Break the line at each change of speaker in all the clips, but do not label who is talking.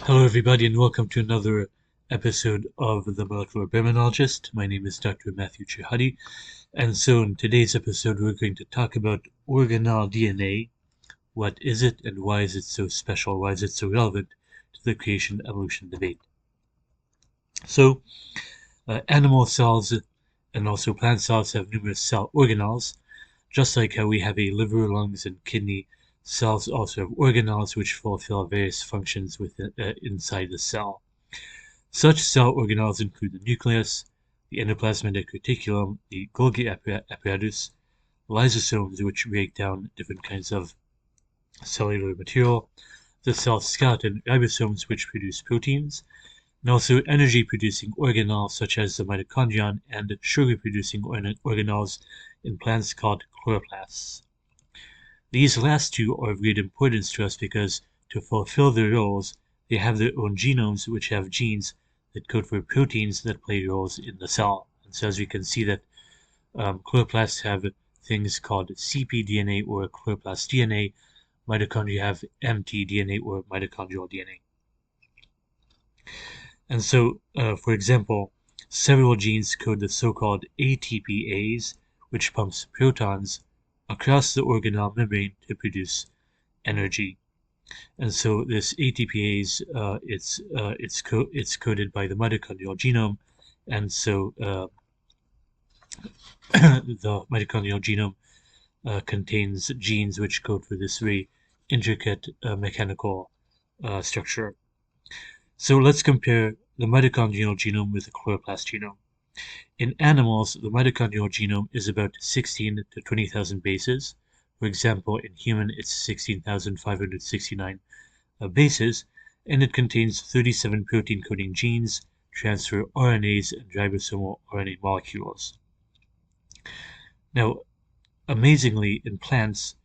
Hello, everybody, and welcome to another episode of The Molecular Biologist. My name is Dr. Matthew Chihadi, and so in today's episode, we're going to talk about organelle DNA. What is it, and why is it so special? Why is it so relevant to the creation-evolution debate? So, animal cells and also plant cells have numerous cell organelles, just like how we have a liver, lungs, and kidney. Cells also have organelles which fulfill various functions within, inside the cell. Such cell organelles include the nucleus, the endoplasmic reticulum, the Golgi apparatus, lysosomes which break down different kinds of cellular material, the cell skeleton, ribosomes which produce proteins, and also energy-producing organelles such as the mitochondrion and sugar-producing organelles in plants called chloroplasts. These last two are of great importance to us because to fulfill their roles, they have their own genomes which have genes that code for proteins that play roles in the cell. And so as we can see that chloroplasts have things called cpDNA or chloroplast DNA, mitochondria have mtDNA or mitochondrial DNA. And so, for example, several genes code the so-called ATPase, which pumps protons across the organelle membrane to produce energy. And so this ATPase, it's coded by the mitochondrial genome, and so the mitochondrial genome contains genes which code for this very intricate mechanical structure. So let's compare the mitochondrial genome with the chloroplast genome. In animals, the mitochondrial genome is about 16 to 20,000 bases. For example, in human, it's 16,569 bases, and it contains 37 protein-coding genes, transfer RNAs, and ribosomal RNA molecules. Now, amazingly, in plants,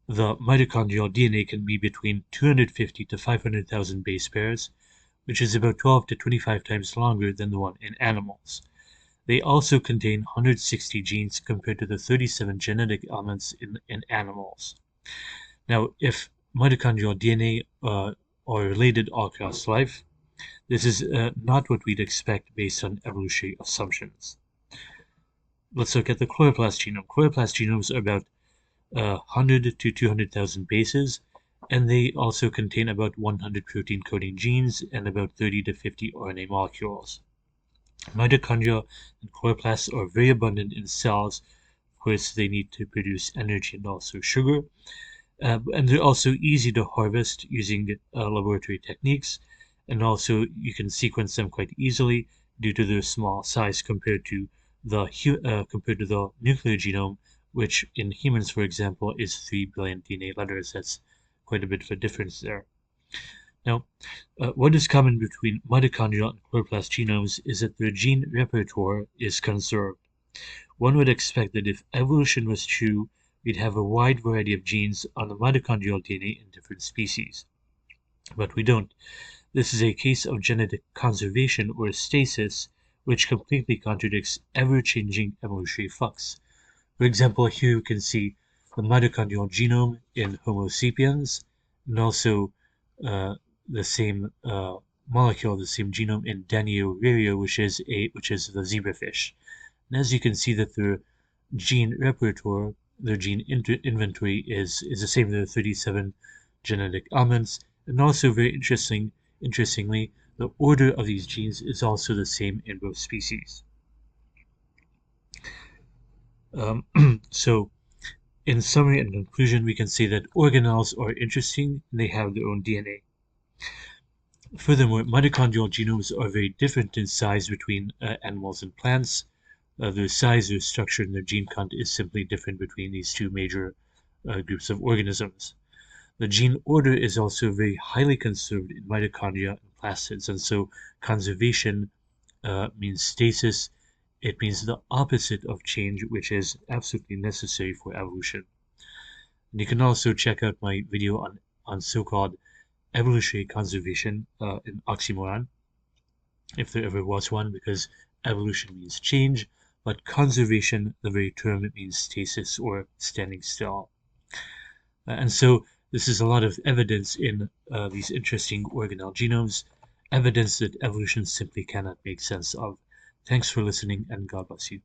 the mitochondrial DNA can be between 250 to 500,000 base pairs, which is about 12 to 25 times longer than the one in animals. They also contain 160 genes compared to the 37 genetic elements in animals. Now, if mitochondrial DNA are related all across life, this is not what we'd expect based on evolutionary assumptions. Let's look at the chloroplast genome. Chloroplast genomes are about 100 to 200,000 bases, and they also contain about 100 protein-coding genes and about 30 to 50 RNA molecules. Mitochondria and chloroplasts are very abundant in cells. Of course, they need to produce energy and also sugar. And they're also easy to harvest using laboratory techniques. And also, you can sequence them quite easily due to their small size compared to the nuclear genome, which in humans, for example, is 3 billion DNA letters. That's quite a bit of a difference there. Now, what is common between mitochondrial and chloroplast genomes is that their gene repertoire is conserved. One would expect that if evolution was true, we'd have a wide variety of genes on the mitochondrial DNA in different species. But we don't. This is a case of genetic conservation or stasis, which completely contradicts ever-changing evolutionary flux. For example, here you can see the mitochondrial genome in Homo sapiens, and also the same molecule, the same genome in Danio rareo, which is the zebrafish. And as you can see that their gene repertoire, their gene inventory is the same. There are 37 genetic elements, and also very interestingly, the order of these genes is also the same in both species. So, in summary and conclusion, we can say that organelles are interesting and they have their own DNA. Furthermore, mitochondrial genomes are very different in size between animals and plants. Their size, their structure, and their gene content is simply different between these two major groups of organisms. The gene order is also very highly conserved in mitochondria and plastids, and so conservation means stasis. It means the opposite of change, which is absolutely necessary for evolution. And you can also check out my video on so-called evolutionary conservation, an oxymoron, if there ever was one, because evolution means change, but conservation, the very term, it means stasis or standing still. And so This is a lot of evidence in these interesting organelle genomes, evidence that evolution simply cannot make sense of. Thanks for listening, and God bless you.